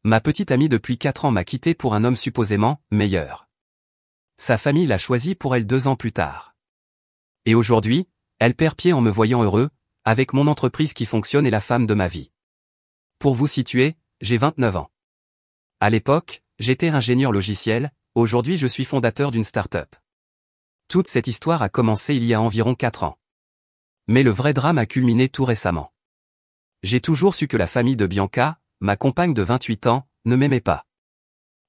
Ma petite amie depuis 4 ans m'a quitté pour un homme supposément meilleur. Sa famille l'a choisi pour elle 2 ans plus tard. Et aujourd'hui, elle perd pied en me voyant heureux, avec mon entreprise qui fonctionne et la femme de ma vie. Pour vous situer, j'ai 29 ans. À l'époque, j'étais ingénieur logiciel, aujourd'hui je suis fondateur d'une start-up. Toute cette histoire a commencé il y a environ 4 ans. Mais le vrai drame a culminé tout récemment. J'ai toujours su que la famille de Bianca, ma compagne de 28 ans, ne m'aimait pas.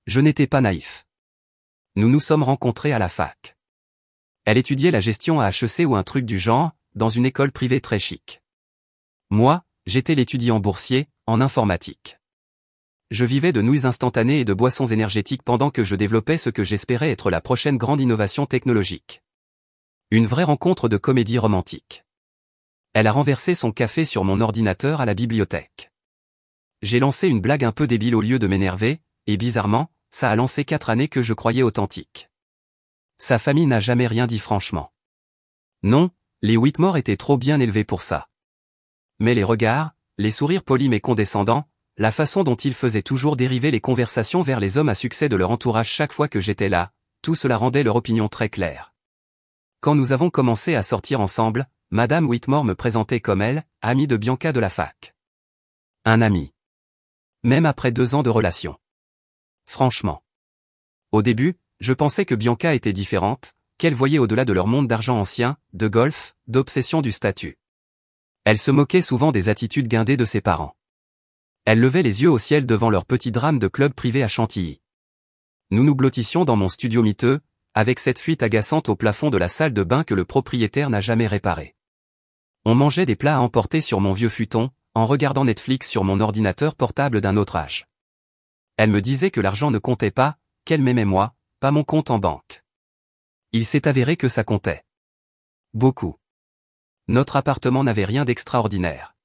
Je n'étais pas naïf. Nous nous sommes rencontrés à la fac. Elle étudiait la gestion à HEC ou un truc du genre, dans une école privée très chic. Moi, j'étais l'étudiant boursier, en informatique. Je vivais de nouilles instantanées et de boissons énergétiques pendant que je développais ce que j'espérais être la prochaine grande innovation technologique. Une vraie rencontre de comédie romantique. Elle a renversé son café sur mon ordinateur à la bibliothèque. J'ai lancé une blague un peu débile au lieu de m'énerver, et bizarrement, ça a lancé 4 années que je croyais authentiques. Sa famille n'a jamais rien dit franchement. Non, les Whitmore étaient trop bien élevés pour ça. Mais les regards, les sourires polis mais condescendants, la façon dont ils faisaient toujours dériver les conversations vers les hommes à succès de leur entourage chaque fois que j'étais là, tout cela rendait leur opinion très claire. Quand nous avons commencé à sortir ensemble, Madame Whitmore me présentait comme elle, amie de Bianca de la fac. Un ami. Même après 2 ans de relation. Franchement. Au début, je pensais que Bianca était différente, qu'elle voyait au-delà de leur monde d'argent ancien, de golf, d'obsession du statut. Elle se moquait souvent des attitudes guindées de ses parents. Elle levait les yeux au ciel devant leur petit drame de club privé à Chantilly. Nous nous blottissions dans mon studio miteux, avec cette fuite agaçante au plafond de la salle de bain que le propriétaire n'a jamais réparée. On mangeait des plats à emporter sur mon vieux futon, en regardant Netflix sur mon ordinateur portable d'un autre âge. Elle me disait que l'argent ne comptait pas, qu'elle m'aimait moi, pas mon compte en banque. Il s'est avéré que ça comptait. Beaucoup. Notre appartement n'avait rien d'extraordinaire.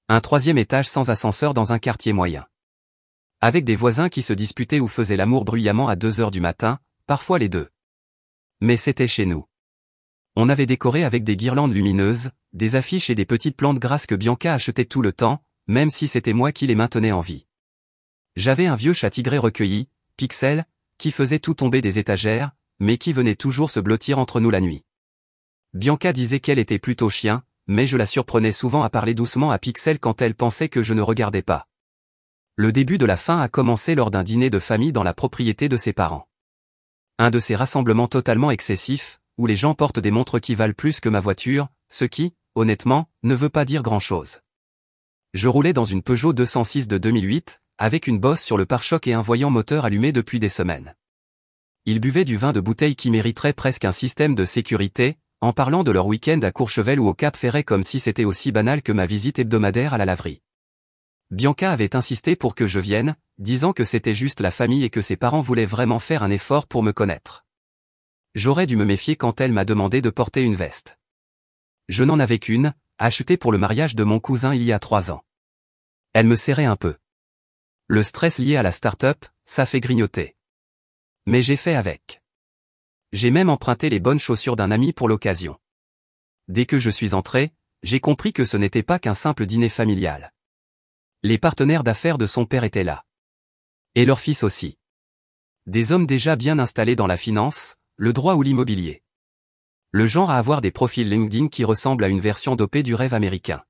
Un 3e étage sans ascenseur dans un quartier moyen. Avec des voisins qui se disputaient ou faisaient l'amour bruyamment à 2 heures du matin, parfois les deux. Mais c'était chez nous. On avait décoré avec des guirlandes lumineuses, des affiches et des petites plantes grasses que Bianca achetait tout le temps, même si c'était moi qui les maintenais en vie. J'avais un vieux chat tigré recueilli, Pixel, qui faisait tout tomber des étagères, mais qui venait toujours se blottir entre nous la nuit. Bianca disait qu'elle était plutôt chien, mais je la surprenais souvent à parler doucement à Pixel quand elle pensait que je ne regardais pas. Le début de la fin a commencé lors d'un dîner de famille dans la propriété de ses parents. Un de ces rassemblements totalement excessifs, où les gens portent des montres qui valent plus que ma voiture, ce qui, honnêtement, ne veut pas dire grand-chose. Je roulais dans une Peugeot 206 de 2008, avec une bosse sur le pare-choc et un voyant moteur allumé depuis des semaines. Ils buvaient du vin de bouteille qui mériterait presque un système de sécurité, en parlant de leur week-end à Courchevel ou au Cap Ferret comme si c'était aussi banal que ma visite hebdomadaire à la laverie. Bianca avait insisté pour que je vienne, disant que c'était juste la famille et que ses parents voulaient vraiment faire un effort pour me connaître. J'aurais dû me méfier quand elle m'a demandé de porter une veste. Je n'en avais qu'une, achetée pour le mariage de mon cousin il y a 3 ans. Elle me serrait un peu. Le stress lié à la start-up, ça fait grignoter. Mais j'ai fait avec. J'ai même emprunté les bonnes chaussures d'un ami pour l'occasion. Dès que je suis entré, j'ai compris que ce n'était pas qu'un simple dîner familial. Les partenaires d'affaires de son père étaient là. Et leur fils aussi. Des hommes déjà bien installés dans la finance, le droit ou l'immobilier. Le genre à avoir des profils LinkedIn qui ressemblent à une version dopée du rêve américain.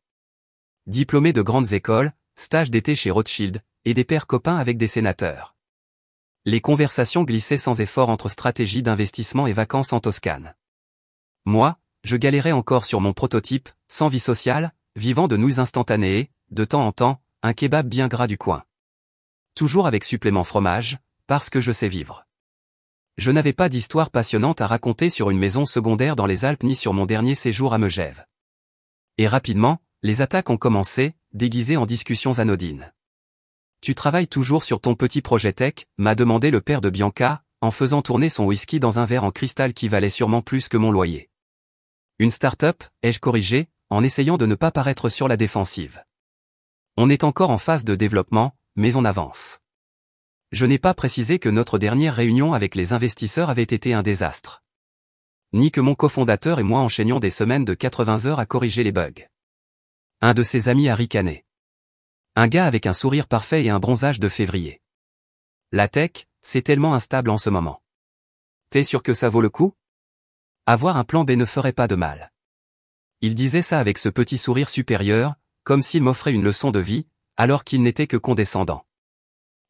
Diplômés de grandes écoles, stages d'été chez Rothschild, et des pères copains avec des sénateurs. Les conversations glissaient sans effort entre stratégie d'investissement et vacances en Toscane. Moi, je galérais encore sur mon prototype, sans vie sociale, vivant de nouilles instantanées et, de temps en temps, un kebab bien gras du coin. Toujours avec supplément fromage, parce que je sais vivre. Je n'avais pas d'histoire passionnante à raconter sur une maison secondaire dans les Alpes ni sur mon dernier séjour à Megève. Et rapidement, les attaques ont commencé, déguisées en discussions anodines. Tu travailles toujours sur ton petit projet tech, m'a demandé le père de Bianca, en faisant tourner son whisky dans un verre en cristal qui valait sûrement plus que mon loyer. Une start-up, ai-je corrigé, en essayant de ne pas paraître sur la défensive. On est encore en phase de développement, mais on avance. Je n'ai pas précisé que notre dernière réunion avec les investisseurs avait été un désastre. Ni que mon cofondateur et moi enchaînions des semaines de 80 heures à corriger les bugs. Un de ses amis a ricané. Un gars avec un sourire parfait et un bronzage de février. La tech, c'est tellement instable en ce moment. T'es sûr que ça vaut le coup? Avoir un plan B ne ferait pas de mal. Il disait ça avec ce petit sourire supérieur, comme s'il m'offrait une leçon de vie, alors qu'il n'était que condescendant.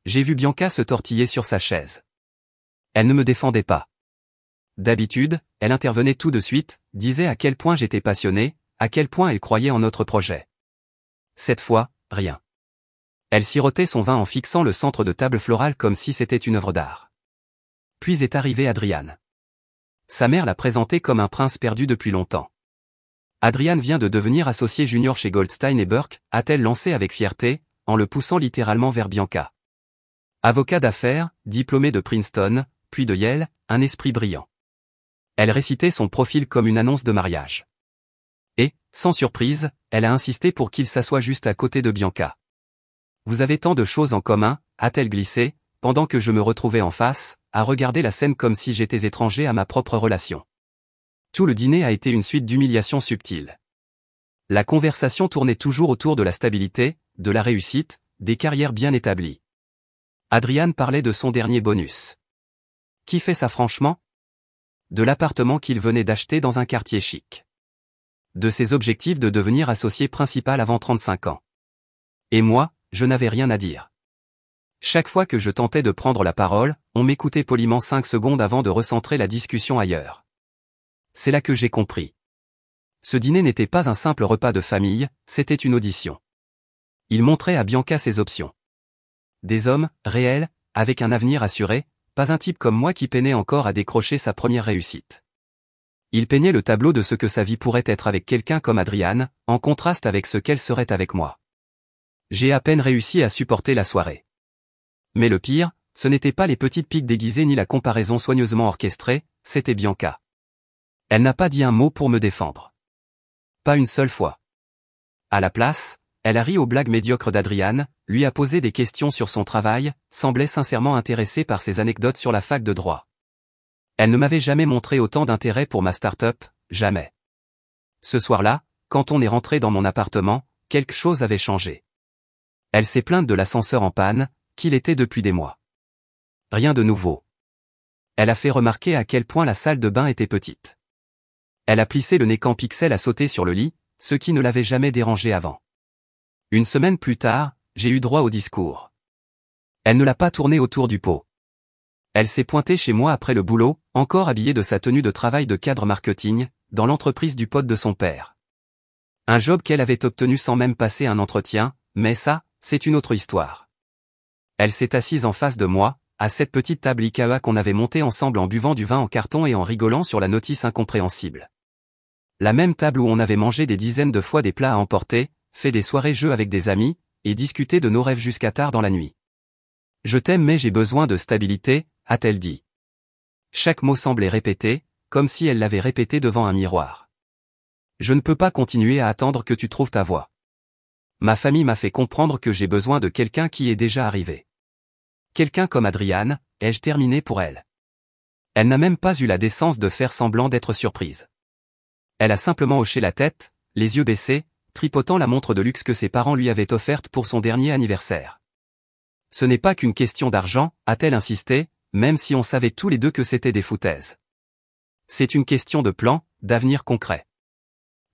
J'ai vu Bianca se tortiller sur sa chaise. Elle ne me défendait pas. D'habitude, elle intervenait tout de suite, disait à quel point j'étais passionné, à quel point elle croyait en notre projet. Cette fois, rien. Elle sirotait son vin en fixant le centre de table florale comme si c'était une œuvre d'art. Puis est arrivé Adrian. Sa mère l'a présenté comme un prince perdu depuis longtemps. Adrian vient de devenir associé junior chez Goldstein et Burke, a-t-elle lancé avec fierté, en le poussant littéralement vers Bianca. Avocat d'affaires, diplômé de Princeton, puis de Yale, un esprit brillant. Elle récitait son profil comme une annonce de mariage. Et, sans surprise, elle a insisté pour qu'il s'assoie juste à côté de Bianca. Vous avez tant de choses en commun, a-t-elle glissé, pendant que je me retrouvais en face, à regarder la scène comme si j'étais étranger à ma propre relation. Tout le dîner a été une suite d'humiliations subtiles. La conversation tournait toujours autour de la stabilité, de la réussite, des carrières bien établies. Adrian parlait de son dernier bonus. Qui fait ça franchement? De l'appartement qu'il venait d'acheter dans un quartier chic. De ses objectifs de devenir associé principal avant 35 ans. Et moi, je n'avais rien à dire. Chaque fois que je tentais de prendre la parole, on m'écoutait poliment 5 secondes avant de recentrer la discussion ailleurs. C'est là que j'ai compris. Ce dîner n'était pas un simple repas de famille, c'était une audition. Il montrait à Bianca ses options. Des hommes, réels, avec un avenir assuré, pas un type comme moi qui peinait encore à décrocher sa première réussite. Il peignait le tableau de ce que sa vie pourrait être avec quelqu'un comme Adrian, en contraste avec ce qu'elle serait avec moi. J'ai à peine réussi à supporter la soirée. Mais le pire, ce n'était pas les petites piques déguisées ni la comparaison soigneusement orchestrée, c'était Bianca. Elle n'a pas dit un mot pour me défendre. Pas une seule fois. À la place, elle a ri aux blagues médiocres d'Adrian, lui a posé des questions sur son travail, semblait sincèrement intéressée par ses anecdotes sur la fac de droit. Elle ne m'avait jamais montré autant d'intérêt pour ma start-up, jamais. Ce soir-là, quand on est rentré dans mon appartement, quelque chose avait changé. Elle s'est plainte de l'ascenseur en panne, qu'il était depuis des mois. Rien de nouveau. Elle a fait remarquer à quel point la salle de bain était petite. Elle a plissé le nez quand Pixel a sauté sur le lit, ce qui ne l'avait jamais dérangé avant. Une semaine plus tard, j'ai eu droit au discours. Elle ne l'a pas tourné autour du pot. Elle s'est pointée chez moi après le boulot, encore habillée de sa tenue de travail de cadre marketing, dans l'entreprise du pote de son père. Un job qu'elle avait obtenu sans même passer un entretien, mais ça, c'est une autre histoire. Elle s'est assise en face de moi, à cette petite table IKEA qu'on avait montée ensemble en buvant du vin en carton et en rigolant sur la notice incompréhensible. La même table où on avait mangé des dizaines de fois des plats à emporter, fait des soirées-jeux avec des amis, et discuté de nos rêves jusqu'à tard dans la nuit. Je t'aime mais j'ai besoin de stabilité, a-t-elle dit. Chaque mot semblait répété, comme si elle l'avait répété devant un miroir. Je ne peux pas continuer à attendre que tu trouves ta voie. Ma famille m'a fait comprendre que j'ai besoin de quelqu'un qui est déjà arrivé. Quelqu'un comme Adrian, ai-je terminé pour elle. Elle n'a même pas eu la décence de faire semblant d'être surprise. Elle a simplement hoché la tête, les yeux baissés, tripotant la montre de luxe que ses parents lui avaient offerte pour son dernier anniversaire. Ce n'est pas qu'une question d'argent, a-t-elle insisté, même si on savait tous les deux que c'était des foutaises. C'est une question de plan, d'avenir concret.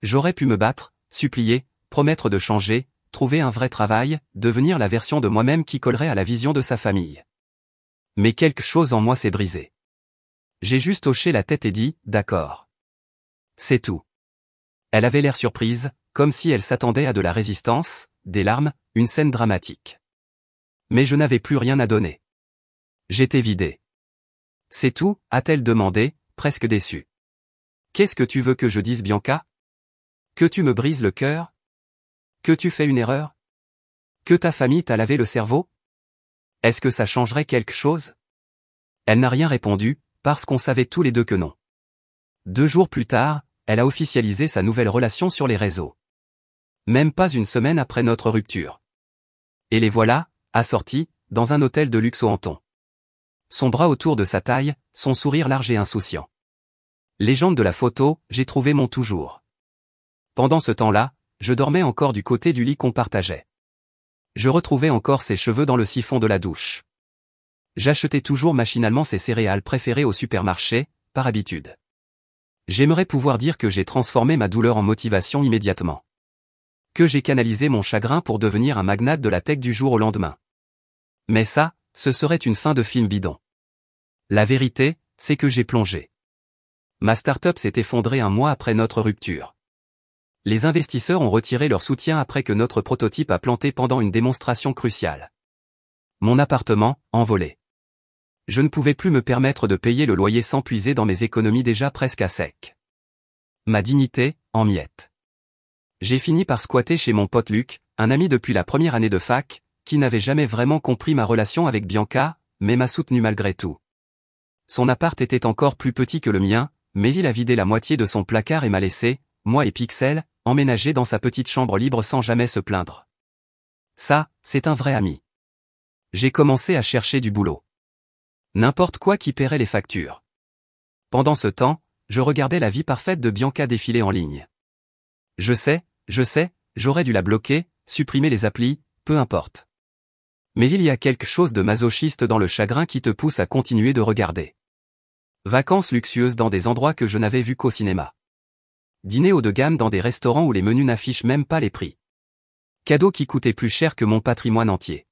J'aurais pu me battre, supplier, promettre de changer, trouver un vrai travail, devenir la version de moi-même qui collerait à la vision de sa famille. Mais quelque chose en moi s'est brisé. J'ai juste hoché la tête et dit, d'accord. C'est tout. Elle avait l'air surprise, comme si elle s'attendait à de la résistance, des larmes, une scène dramatique. Mais je n'avais plus rien à donner. J'étais vidé. C'est tout, a-t-elle demandé, presque déçue. Qu'est-ce que tu veux que je dise, Bianca? Que tu me brises le cœur? Que tu fais une erreur? Que ta famille t'a lavé le cerveau? Est-ce que ça changerait quelque chose? Elle n'a rien répondu, parce qu'on savait tous les deux que non. 2 jours plus tard, elle a officialisé sa nouvelle relation sur les réseaux. Même pas une semaine après notre rupture. Et les voilà, assortis, dans un hôtel de luxe au Hampton. Son bras autour de sa taille, son sourire large et insouciant. Légende de la photo, j'ai trouvé mon toujours. Pendant ce temps-là, je dormais encore du côté du lit qu'on partageait. Je retrouvais encore ses cheveux dans le siphon de la douche. J'achetais toujours machinalement ses céréales préférées au supermarché, par habitude. J'aimerais pouvoir dire que j'ai transformé ma douleur en motivation immédiatement. Que j'ai canalisé mon chagrin pour devenir un magnate de la tech du jour au lendemain. Mais ça, ce serait une fin de film bidon. La vérité, c'est que j'ai plongé. Ma start-up s'est effondrée un mois après notre rupture. Les investisseurs ont retiré leur soutien après que notre prototype a planté pendant une démonstration cruciale. Mon appartement, envolé. Je ne pouvais plus me permettre de payer le loyer sans puiser dans mes économies déjà presque à sec. Ma dignité, en miettes. J'ai fini par squatter chez mon pote Luc, un ami depuis la première année de fac, qui n'avait jamais vraiment compris ma relation avec Bianca, mais m'a soutenu malgré tout. Son appart était encore plus petit que le mien, mais il a vidé la moitié de son placard et m'a laissé, moi et Pixel, emménager dans sa petite chambre libre sans jamais se plaindre. Ça, c'est un vrai ami. J'ai commencé à chercher du boulot. N'importe quoi qui paierait les factures. Pendant ce temps, je regardais la vie parfaite de Bianca défiler en ligne. Je sais, j'aurais dû la bloquer, supprimer les applis, peu importe. Mais il y a quelque chose de masochiste dans le chagrin qui te pousse à continuer de regarder. Vacances luxueuses dans des endroits que je n'avais vus qu'au cinéma. Dîner haut de gamme dans des restaurants où les menus n'affichent même pas les prix. Cadeaux qui coûtaient plus cher que mon patrimoine entier.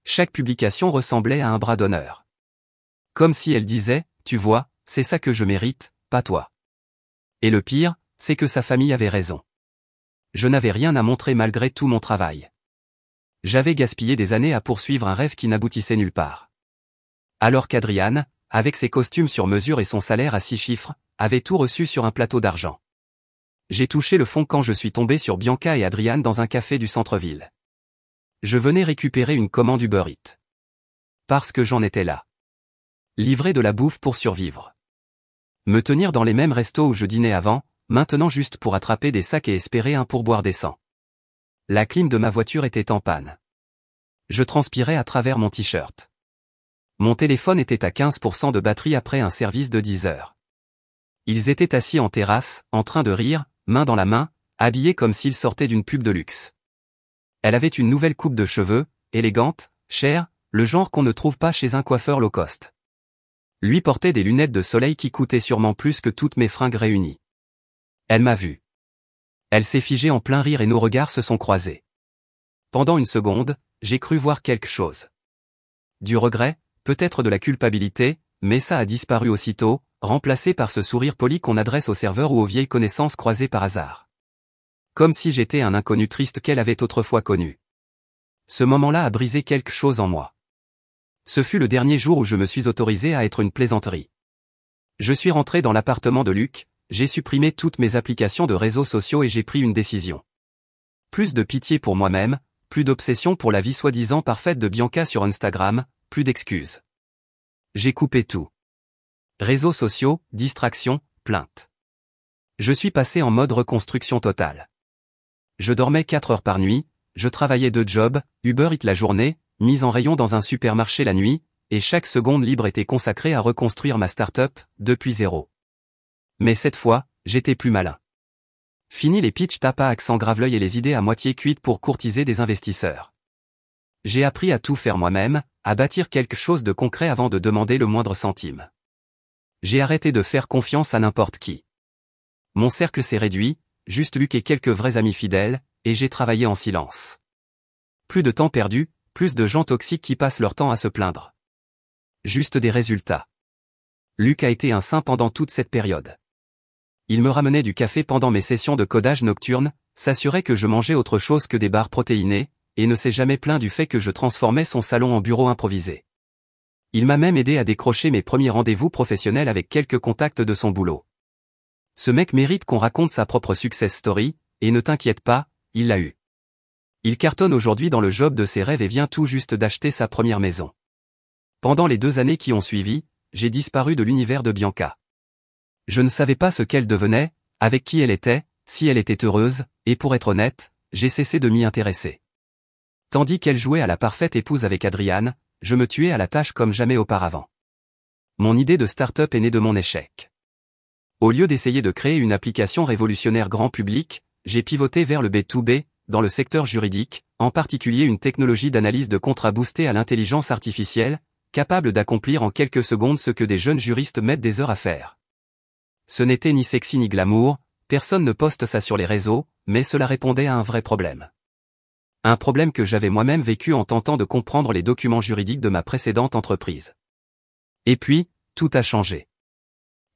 Chaque publication ressemblait à un bras d'honneur. Comme si elle disait, tu vois, c'est ça que je mérite, pas toi. Et le pire, c'est que sa famille avait raison. Je n'avais rien à montrer malgré tout mon travail. J'avais gaspillé des années à poursuivre un rêve qui n'aboutissait nulle part. Alors qu'Adriane, avec ses costumes sur mesure et son salaire à 6 chiffres, avait tout reçu sur un plateau d'argent. J'ai touché le fond quand je suis tombé sur Bianca et Adriane dans un café du centre-ville. Je venais récupérer une commande Uber Eats. Parce que j'en étais là. Livrer de la bouffe pour survivre. Me tenir dans les mêmes restos où je dînais avant, maintenant juste pour attraper des sacs et espérer un pourboire décent. La clim de ma voiture était en panne. Je transpirais à travers mon t-shirt. Mon téléphone était à 15% de batterie après un service de 10 heures. Ils étaient assis en terrasse, en train de rire, main dans la main, habillés comme s'ils sortaient d'une pub de luxe. Elle avait une nouvelle coupe de cheveux, élégante, chère, le genre qu'on ne trouve pas chez un coiffeur low cost. Lui portait des lunettes de soleil qui coûtaient sûrement plus que toutes mes fringues réunies. Elle m'a vu. Elle s'est figée en plein rire et nos regards se sont croisés. Pendant une seconde, j'ai cru voir quelque chose. Du regret, peut-être de la culpabilité, mais ça a disparu aussitôt, remplacé par ce sourire poli qu'on adresse aux serveurs ou aux vieilles connaissances croisées par hasard. Comme si j'étais un inconnu triste qu'elle avait autrefois connu. Ce moment-là a brisé quelque chose en moi. Ce fut le dernier jour où je me suis autorisé à être une plaisanterie. Je suis rentré dans l'appartement de Luc, j'ai supprimé toutes mes applications de réseaux sociaux et j'ai pris une décision. Plus de pitié pour moi-même, plus d'obsession pour la vie soi-disant parfaite de Bianca sur Instagram, plus d'excuses. J'ai coupé tout. Réseaux sociaux, distractions, plaintes. Je suis passé en mode reconstruction totale. Je dormais 4 heures par nuit, je travaillais 2 jobs, Uber Eats la journée, mise en rayon dans un supermarché la nuit, et chaque seconde libre était consacrée à reconstruire ma start-up, depuis zéro. Mais cette fois, j'étais plus malin. Fini les pitch tapas accent grave-l'œil et les idées à moitié cuites pour courtiser des investisseurs. J'ai appris à tout faire moi-même, à bâtir quelque chose de concret avant de demander le moindre centime. J'ai arrêté de faire confiance à n'importe qui. Mon cercle s'est réduit, juste Luc et quelques vrais amis fidèles, et j'ai travaillé en silence. Plus de temps perdu, plus de gens toxiques qui passent leur temps à se plaindre. Juste des résultats. Luc a été un saint pendant toute cette période. Il me ramenait du café pendant mes sessions de codage nocturne, s'assurait que je mangeais autre chose que des barres protéinées, et ne s'est jamais plaint du fait que je transformais son salon en bureau improvisé. Il m'a même aidé à décrocher mes premiers rendez-vous professionnels avec quelques contacts de son boulot. Ce mec mérite qu'on raconte sa propre success story, et ne t'inquiète pas, il l'a eu. Il cartonne aujourd'hui dans le job de ses rêves et vient tout juste d'acheter sa première maison. Pendant les 2 années qui ont suivi, j'ai disparu de l'univers de Bianca. Je ne savais pas ce qu'elle devenait, avec qui elle était, si elle était heureuse, et pour être honnête, j'ai cessé de m'y intéresser. Tandis qu'elle jouait à la parfaite épouse avec Adriane, je me tuais à la tâche comme jamais auparavant. Mon idée de start-up est née de mon échec. Au lieu d'essayer de créer une application révolutionnaire grand public, j'ai pivoté vers le B2B, dans le secteur juridique, en particulier une technologie d'analyse de contrats boostée à l'intelligence artificielle, capable d'accomplir en quelques secondes ce que des jeunes juristes mettent des heures à faire. Ce n'était ni sexy ni glamour, personne ne poste ça sur les réseaux, mais cela répondait à un vrai problème. Un problème que j'avais moi-même vécu en tentant de comprendre les documents juridiques de ma précédente entreprise. Et puis, tout a changé.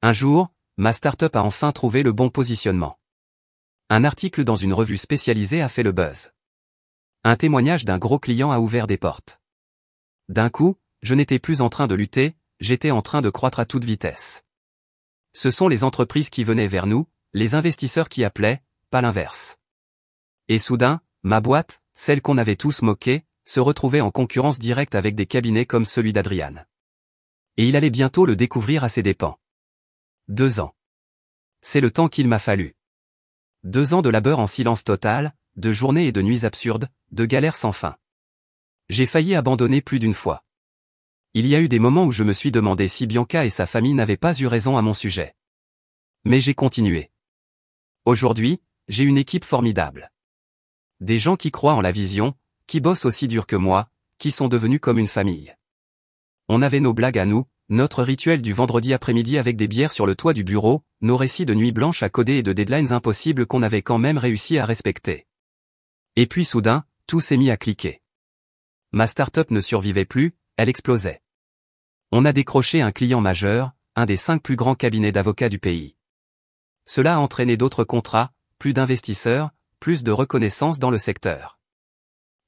Un jour, ma start-up a enfin trouvé le bon positionnement. Un article dans une revue spécialisée a fait le buzz. Un témoignage d'un gros client a ouvert des portes. D'un coup, je n'étais plus en train de lutter, j'étais en train de croître à toute vitesse. Ce sont les entreprises qui venaient vers nous, les investisseurs qui appelaient, pas l'inverse. Et soudain, ma boîte, celle qu'on avait tous moquée, se retrouvait en concurrence directe avec des cabinets comme celui d'Adrian. Et il allait bientôt le découvrir à ses dépens. 2 ans. C'est le temps qu'il m'a fallu. 2 ans de labeur en silence total, de journées et de nuits absurdes, de galères sans fin. J'ai failli abandonner plus d'une fois. Il y a eu des moments où je me suis demandé si Bianca et sa famille n'avaient pas eu raison à mon sujet. Mais j'ai continué. Aujourd'hui, j'ai une équipe formidable. Des gens qui croient en la vision, qui bossent aussi dur que moi, qui sont devenus comme une famille. On avait nos blagues à nous, notre rituel du vendredi après-midi avec des bières sur le toit du bureau, nos récits de nuits blanches à coder et de deadlines impossibles qu'on avait quand même réussi à respecter. Et puis soudain, tout s'est mis à cliquer. Ma start-up ne survivait plus, elle explosait. On a décroché un client majeur, un des 5 plus grands cabinets d'avocats du pays. Cela a entraîné d'autres contrats, plus d'investisseurs, plus de reconnaissance dans le secteur.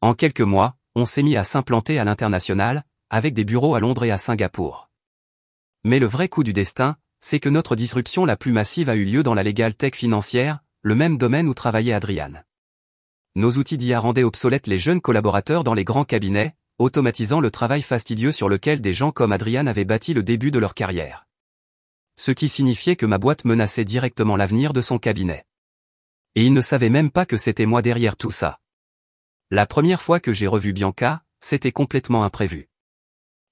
En quelques mois, on s'est mis à s'implanter à l'international, avec des bureaux à Londres et à Singapour. Mais le vrai coup du destin, c'est que notre disruption la plus massive a eu lieu dans la legal tech financière, le même domaine où travaillait Adrian. Nos outils d'IA rendaient obsolètes les jeunes collaborateurs dans les grands cabinets, automatisant le travail fastidieux sur lequel des gens comme Adrian avaient bâti le début de leur carrière. Ce qui signifiait que ma boîte menaçait directement l'avenir de son cabinet. Et il ne savait même pas que c'était moi derrière tout ça. La première fois que j'ai revu Bianca, c'était complètement imprévu.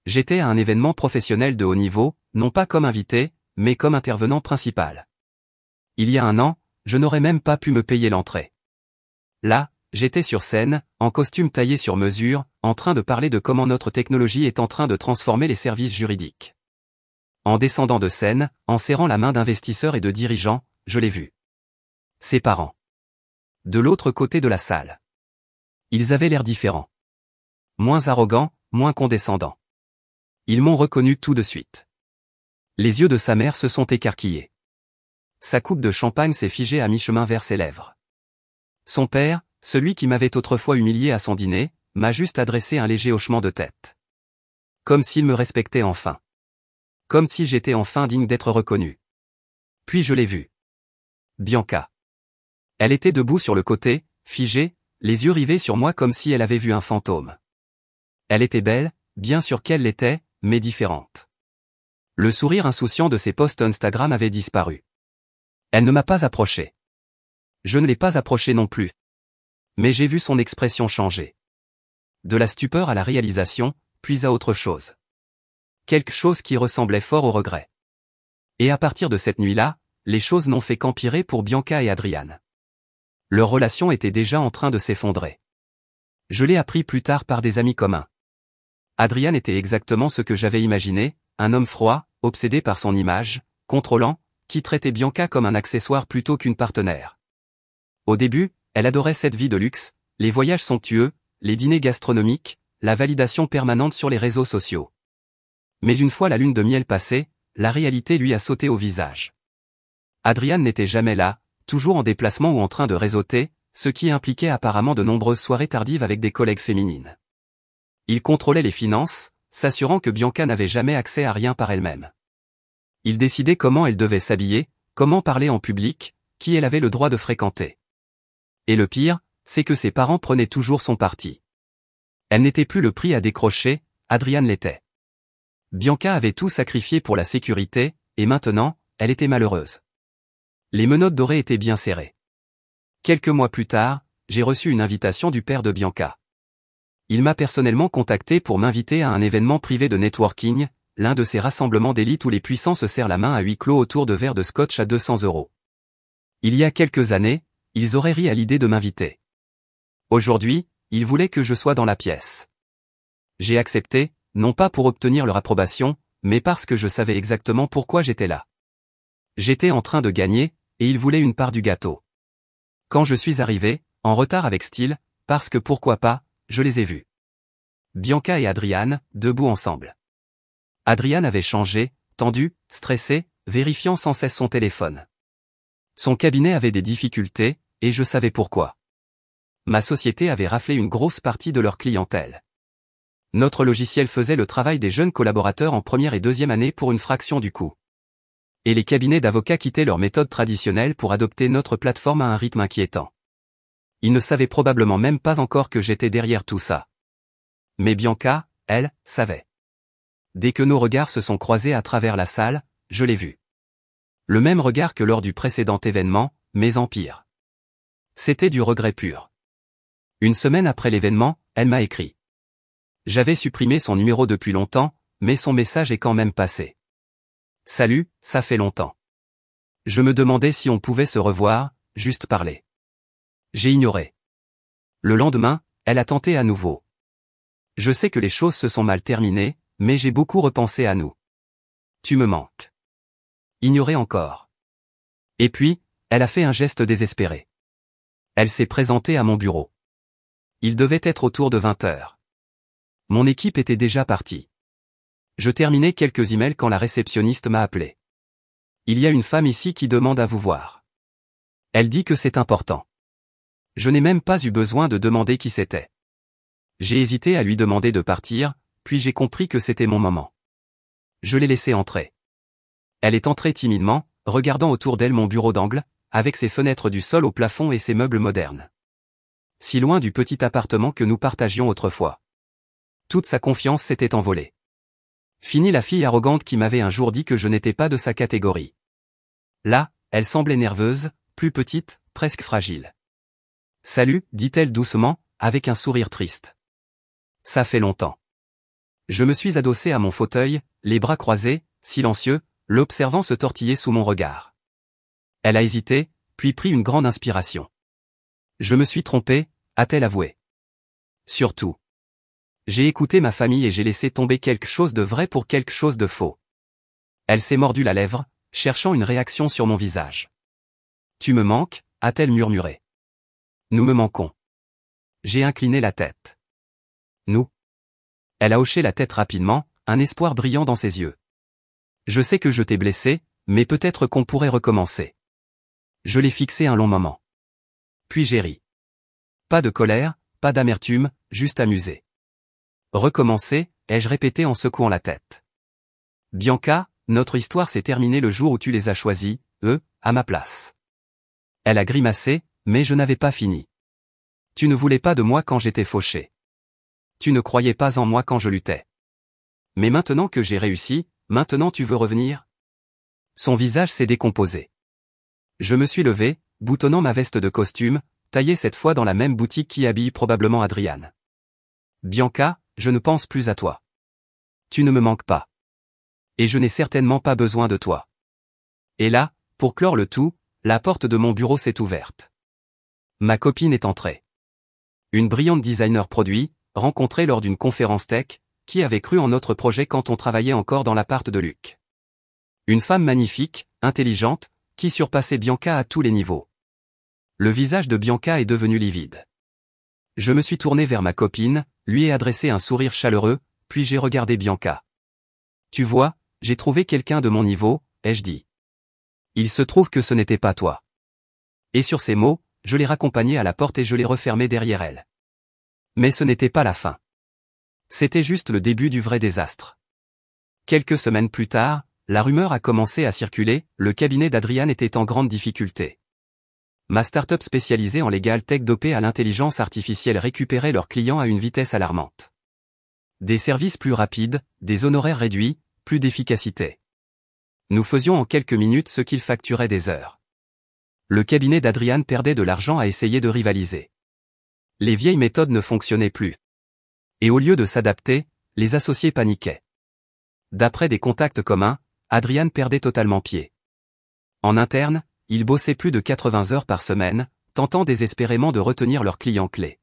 J'étais à un événement professionnel de haut niveau, non pas comme invité, mais comme intervenant principal. Il y a 1 an, je n'aurais même pas pu me payer l'entrée. Là, j'étais sur scène, en costume taillé sur mesure, en train de parler de comment notre technologie est en train de transformer les services juridiques. En descendant de scène, en serrant la main d'investisseurs et de dirigeants, je l'ai vu. Ses parents. De l'autre côté de la salle. Ils avaient l'air différents. Moins arrogants, moins condescendants. Ils m'ont reconnu tout de suite. Les yeux de sa mère se sont écarquillés. Sa coupe de champagne s'est figée à mi-chemin vers ses lèvres. Son père, celui qui m'avait autrefois humilié à son dîner, m'a juste adressé un léger hochement de tête. Comme s'il me respectait enfin. Comme si j'étais enfin digne d'être reconnu. Puis je l'ai vue. Bianca. Elle était debout sur le côté, figée, les yeux rivés sur moi comme si elle avait vu un fantôme. Elle était belle, bien sûr qu'elle l'était, mais différente. Le sourire insouciant de ses posts Instagram avait disparu. Elle ne m'a pas approché. Je ne l'ai pas approchée non plus. Mais j'ai vu son expression changer. De la stupeur à la réalisation, puis à autre chose. Quelque chose qui ressemblait fort au regret. Et à partir de cette nuit-là, les choses n'ont fait qu'empirer pour Bianca et Adrian. Leur relation était déjà en train de s'effondrer. Je l'ai appris plus tard par des amis communs. Adrian était exactement ce que j'avais imaginé, un homme froid, obsédé par son image, contrôlant, qui traitait Bianca comme un accessoire plutôt qu'une partenaire. Au début, elle adorait cette vie de luxe, les voyages somptueux, les dîners gastronomiques, la validation permanente sur les réseaux sociaux. Mais une fois la lune de miel passée, la réalité lui a sauté au visage. Adrian n'était jamais là, toujours en déplacement ou en train de réseauter, ce qui impliquait apparemment de nombreuses soirées tardives avec des collègues féminines. Il contrôlait les finances, s'assurant que Bianca n'avait jamais accès à rien par elle-même. Il décidait comment elle devait s'habiller, comment parler en public, qui elle avait le droit de fréquenter. Et le pire, c'est que ses parents prenaient toujours son parti. Elle n'était plus le prix à décrocher, Adrian l'était. Bianca avait tout sacrifié pour la sécurité, et maintenant, elle était malheureuse. Les menottes dorées étaient bien serrées. Quelques mois plus tard, j'ai reçu une invitation du père de Bianca. Il m'a personnellement contacté pour m'inviter à un événement privé de networking, l'un de ces rassemblements d'élite où les puissants se serrent la main à huis clos autour de verres de scotch à 200 €. Il y a quelques années, ils auraient ri à l'idée de m'inviter. Aujourd'hui, ils voulaient que je sois dans la pièce. J'ai accepté, non pas pour obtenir leur approbation, mais parce que je savais exactement pourquoi j'étais là. J'étais en train de gagner, et ils voulaient une part du gâteau. Quand je suis arrivé, en retard avec style, parce que pourquoi pas, je les ai vus. Bianca et Adrian, debout ensemble. Adrian avait changé, tendu, stressé, vérifiant sans cesse son téléphone. Son cabinet avait des difficultés, et je savais pourquoi. Ma société avait raflé une grosse partie de leur clientèle. Notre logiciel faisait le travail des jeunes collaborateurs en première et deuxième année pour une fraction du coût. Et les cabinets d'avocats quittaient leur méthode traditionnelle pour adopter notre plateforme à un rythme inquiétant. Ils ne savaient probablement même pas encore que j'étais derrière tout ça. Mais Bianca, elle, savait. Dès que nos regards se sont croisés à travers la salle, je l'ai vu. Le même regard que lors du précédent événement, mais en pire. C'était du regret pur. Une semaine après l'événement, elle m'a écrit. J'avais supprimé son numéro depuis longtemps, mais son message est quand même passé. Salut, ça fait longtemps. Je me demandais si on pouvait se revoir, juste parler. J'ai ignoré. Le lendemain, elle a tenté à nouveau. Je sais que les choses se sont mal terminées, mais j'ai beaucoup repensé à nous. Tu me manques. Ignoré encore. Et puis, elle a fait un geste désespéré. Elle s'est présentée à mon bureau. Il devait être autour de 20 heures. Mon équipe était déjà partie. Je terminais quelques emails quand la réceptionniste m'a appelé. Il y a une femme ici qui demande à vous voir. Elle dit que c'est important. Je n'ai même pas eu besoin de demander qui c'était. J'ai hésité à lui demander de partir, puis j'ai compris que c'était mon moment. Je l'ai laissée entrer. Elle est entrée timidement, regardant autour d'elle mon bureau d'angle, avec ses fenêtres du sol au plafond et ses meubles modernes. Si loin du petit appartement que nous partagions autrefois. Toute sa confiance s'était envolée. Fini la fille arrogante qui m'avait un jour dit que je n'étais pas de sa catégorie. Là, elle semblait nerveuse, plus petite, presque fragile. Salut, dit-elle doucement, avec un sourire triste. Ça fait longtemps. Je me suis adossé à mon fauteuil, les bras croisés, silencieux, l'observant se tortiller sous mon regard. Elle a hésité, puis pris une grande inspiration. Je me suis trompé, a-t-elle avoué. Surtout. J'ai écouté ma famille et j'ai laissé tomber quelque chose de vrai pour quelque chose de faux. Elle s'est mordu la lèvre, cherchant une réaction sur mon visage. Tu me manques, a-t-elle murmuré. Nous me manquons. J'ai incliné la tête. Nous. Elle a hoché la tête rapidement, un espoir brillant dans ses yeux. Je sais que je t'ai blessé, mais peut-être qu'on pourrait recommencer. Je l'ai fixé un long moment. Puis j'ai ri. Pas de colère, pas d'amertume, juste amusé. Recommencer, ai-je répété en secouant la tête. Bianca, notre histoire s'est terminée le jour où tu les as choisis, eux, à ma place. Elle a grimacé, mais je n'avais pas fini. Tu ne voulais pas de moi quand j'étais fauché. Tu ne croyais pas en moi quand je luttais. Mais maintenant que j'ai réussi, maintenant tu veux revenir? Son visage s'est décomposé. Je me suis levé, boutonnant ma veste de costume, taillée cette fois dans la même boutique qui habille probablement Adrian. Bianca, je ne pense plus à toi. Tu ne me manques pas. Et je n'ai certainement pas besoin de toi. Et là, pour clore le tout, la porte de mon bureau s'est ouverte. Ma copine est entrée. Une brillante designer produit, rencontrée lors d'une conférence tech, qui avait cru en notre projet quand on travaillait encore dans l'appart de Luc. Une femme magnifique, intelligente, qui surpassait Bianca à tous les niveaux. Le visage de Bianca est devenu livide. Je me suis tourné vers ma copine, lui ai adressé un sourire chaleureux, puis j'ai regardé Bianca. Tu vois, j'ai trouvé quelqu'un de mon niveau, ai-je dit. Il se trouve que ce n'était pas toi. Et sur ces mots, je l'ai raccompagnée à la porte et je l'ai refermée derrière elle. Mais ce n'était pas la fin. C'était juste le début du vrai désastre. Quelques semaines plus tard, la rumeur a commencé à circuler, le cabinet d'Adrian était en grande difficulté. Ma start-up spécialisée en legal tech dopée à l'intelligence artificielle récupérait leurs clients à une vitesse alarmante. Des services plus rapides, des honoraires réduits, plus d'efficacité. Nous faisions en quelques minutes ce qu'ils facturaient des heures. Le cabinet d'Adrian perdait de l'argent à essayer de rivaliser. Les vieilles méthodes ne fonctionnaient plus. Et au lieu de s'adapter, les associés paniquaient. D'après des contacts communs, Adrian perdait totalement pied. En interne, ils bossaient plus de 80 heures par semaine, tentant désespérément de retenir leurs clients clés.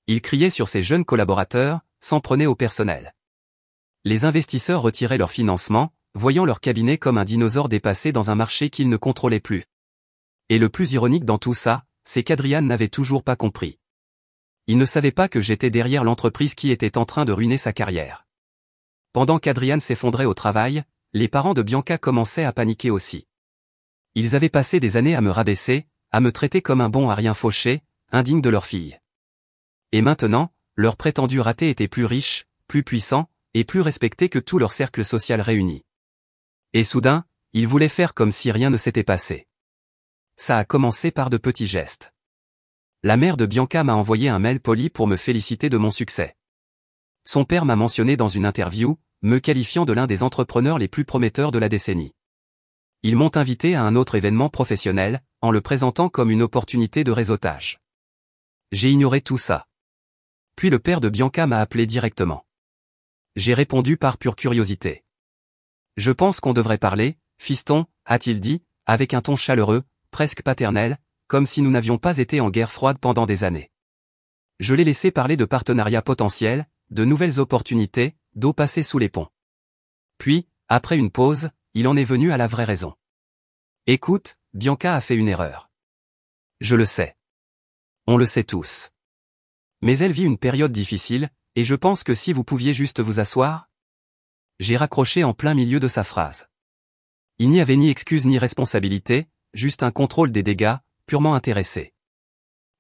Il criait sur ses jeunes collaborateurs, s'en prenait au personnel. Les investisseurs retiraient leur financement, voyant leur cabinet comme un dinosaure dépassé dans un marché qu'ils ne contrôlaient plus. Et le plus ironique dans tout ça, c'est qu'Adrian n'avait toujours pas compris. Il ne savait pas que j'étais derrière l'entreprise qui était en train de ruiner sa carrière. Pendant qu'Adrian s'effondrait au travail, les parents de Bianca commençaient à paniquer aussi. Ils avaient passé des années à me rabaisser, à me traiter comme un bon à rien fauché, indigne de leur fille. Et maintenant, leur prétendu raté était plus riche, plus puissant, et plus respecté que tout leur cercle social réuni. Et soudain, ils voulaient faire comme si rien ne s'était passé. Ça a commencé par de petits gestes. La mère de Bianca m'a envoyé un mail poli pour me féliciter de mon succès. Son père m'a mentionné dans une interview, me qualifiant de l'un des entrepreneurs les plus prometteurs de la décennie. Ils m'ont invité à un autre événement professionnel, en le présentant comme une opportunité de réseautage. J'ai ignoré tout ça. Puis le père de Bianca m'a appelé directement. J'ai répondu par pure curiosité. Je pense qu'on devrait parler, fiston, a-t-il dit, avec un ton chaleureux, presque paternel, comme si nous n'avions pas été en guerre froide pendant des années. Je l'ai laissé parler de partenariats potentiels, de nouvelles opportunités, d'eau passée sous les ponts. Puis, après une pause, il en est venu à la vraie raison. Écoute, Bianca a fait une erreur. Je le sais. On le sait tous. Mais elle vit une période difficile, et je pense que si vous pouviez juste vous asseoir. J'ai raccroché en plein milieu de sa phrase. Il n'y avait ni excuse ni responsabilité, juste un contrôle des dégâts, purement intéressé.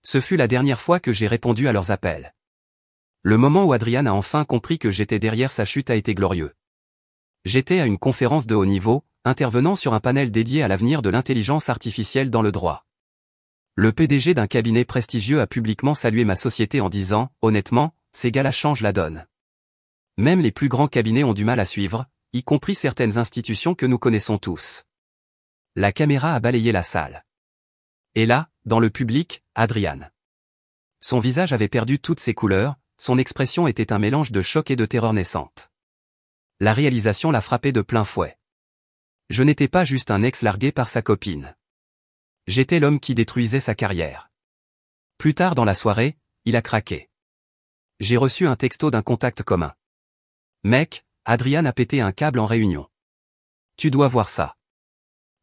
Ce fut la dernière fois que j'ai répondu à leurs appels. Le moment où Adrian a enfin compris que j'étais derrière sa chute a été glorieux. J'étais à une conférence de haut niveau, intervenant sur un panel dédié à l'avenir de l'intelligence artificielle dans le droit. Le PDG d'un cabinet prestigieux a publiquement salué ma société en disant, honnêtement, ces gars-là changent la donne. Même les plus grands cabinets ont du mal à suivre, y compris certaines institutions que nous connaissons tous. La caméra a balayé la salle. Et là, dans le public, Adrian. Son visage avait perdu toutes ses couleurs, son expression était un mélange de choc et de terreur naissante. La réalisation l'a frappé de plein fouet. Je n'étais pas juste un ex largué par sa copine. J'étais l'homme qui détruisait sa carrière. Plus tard dans la soirée, il a craqué. J'ai reçu un texto d'un contact commun. Mec, Adrian a pété un câble en réunion. Tu dois voir ça.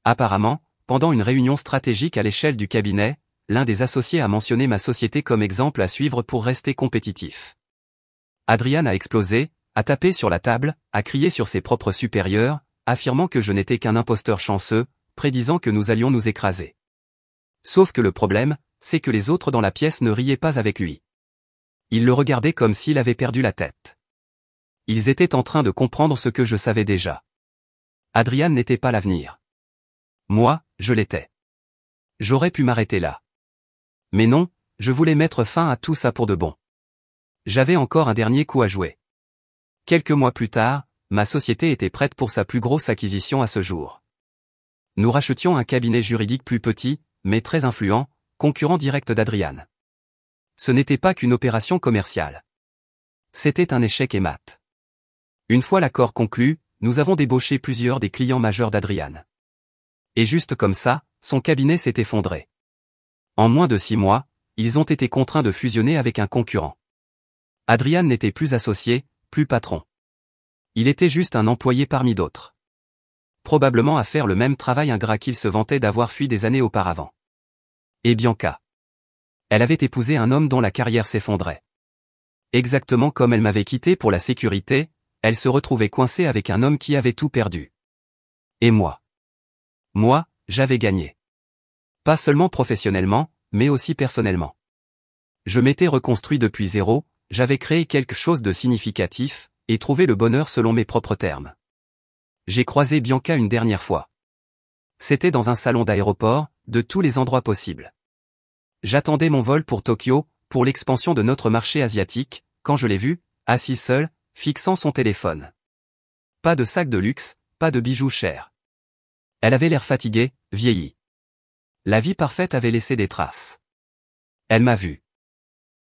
Apparemment, pendant une réunion stratégique à l'échelle du cabinet, l'un des associés a mentionné ma société comme exemple à suivre pour rester compétitif. Adrian a explosé, a tapé sur la table, a crié sur ses propres supérieurs, affirmant que je n'étais qu'un imposteur chanceux, prédisant que nous allions nous écraser. Sauf que le problème, c'est que les autres dans la pièce ne riaient pas avec lui. Ils le regardaient comme s'il avait perdu la tête. Ils étaient en train de comprendre ce que je savais déjà. Adrian n'était pas l'avenir. Moi, je l'étais. J'aurais pu m'arrêter là. Mais non, je voulais mettre fin à tout ça pour de bon. J'avais encore un dernier coup à jouer. Quelques mois plus tard, ma société était prête pour sa plus grosse acquisition à ce jour. Nous rachetions un cabinet juridique plus petit, mais très influent, concurrent direct d'Adrian. Ce n'était pas qu'une opération commerciale. C'était un échec et mat. Une fois l'accord conclu, nous avons débauché plusieurs des clients majeurs d'Adrian. Et juste comme ça, son cabinet s'est effondré. En moins de 6 mois, ils ont été contraints de fusionner avec un concurrent. Adrian n'était plus associé, plus patron. Il était juste un employé parmi d'autres. Probablement à faire le même travail ingrat qu'il se vantait d'avoir fui des années auparavant. Et Bianca. Elle avait épousé un homme dont la carrière s'effondrait. Exactement comme elle m'avait quitté pour la sécurité, elle se retrouvait coincée avec un homme qui avait tout perdu. Et moi, j'avais gagné. Pas seulement professionnellement, mais aussi personnellement. Je m'étais reconstruit depuis zéro, j'avais créé quelque chose de significatif, et trouvé le bonheur selon mes propres termes. J'ai croisé Bianca une dernière fois. C'était dans un salon d'aéroport, de tous les endroits possibles. J'attendais mon vol pour Tokyo, pour l'expansion de notre marché asiatique, quand je l'ai vue, assise seule, fixant son téléphone. Pas de sac de luxe, pas de bijoux chers. Elle avait l'air fatiguée, vieillie. La vie parfaite avait laissé des traces. Elle m'a vu.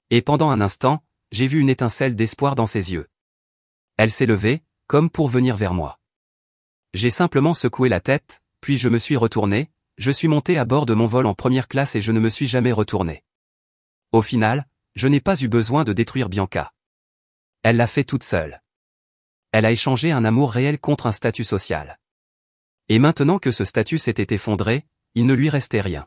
Et pendant un instant, j'ai vu une étincelle d'espoir dans ses yeux. Elle s'est levée, comme pour venir vers moi. J'ai simplement secoué la tête, puis je me suis retourné, je suis monté à bord de mon vol en première classe et je ne me suis jamais retourné. Au final, je n'ai pas eu besoin de détruire Bianca. Elle l'a fait toute seule. Elle a échangé un amour réel contre un statut social. Et maintenant que ce statut s'était effondré, il ne lui restait rien.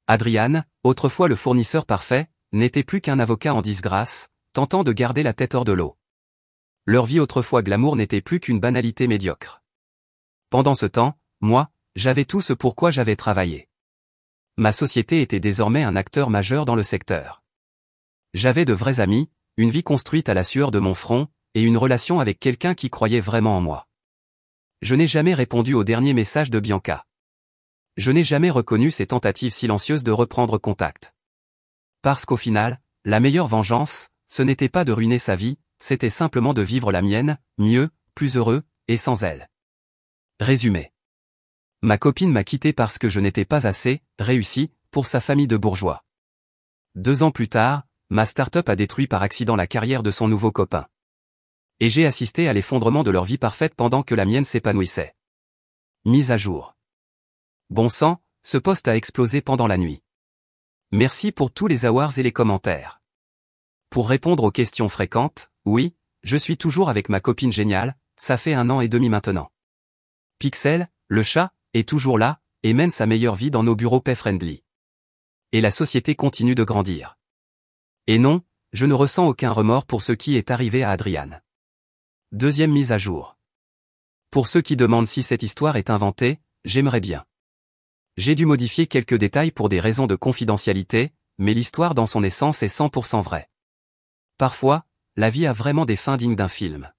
Adrian, autrefois le fournisseur parfait, n'était plus qu'un avocat en disgrâce, tentant de garder la tête hors de l'eau. Leur vie autrefois glamour n'était plus qu'une banalité médiocre. Pendant ce temps, moi, j'avais tout ce pourquoi j'avais travaillé. Ma société était désormais un acteur majeur dans le secteur. J'avais de vrais amis, une vie construite à la sueur de mon front, et une relation avec quelqu'un qui croyait vraiment en moi. Je n'ai jamais répondu au dernier message de Bianca. Je n'ai jamais reconnu ses tentatives silencieuses de reprendre contact. Parce qu'au final, la meilleure vengeance, ce n'était pas de ruiner sa vie, c'était simplement de vivre la mienne, mieux, plus heureux, et sans elle. Résumé. Ma copine m'a quitté parce que je n'étais pas assez réussi pour sa famille de bourgeois. 2 ans plus tard, ma start-up a détruit par accident la carrière de son nouveau copain. Et j'ai assisté à l'effondrement de leur vie parfaite pendant que la mienne s'épanouissait. Mise à jour. Bon sang, ce post a explosé pendant la nuit. Merci pour tous les awards et les commentaires. Pour répondre aux questions fréquentes, oui, je suis toujours avec ma copine géniale, ça fait 1 an et demi maintenant. Pixel, le chat, est toujours là, et mène sa meilleure vie dans nos bureaux pet-friendly. Et la société continue de grandir. Et non, je ne ressens aucun remords pour ce qui est arrivé à Adrian. Deuxième mise à jour. Pour ceux qui demandent si cette histoire est inventée, j'aimerais bien. J'ai dû modifier quelques détails pour des raisons de confidentialité, mais l'histoire dans son essence est 100% vraie. Parfois, la vie a vraiment des fins dignes d'un film.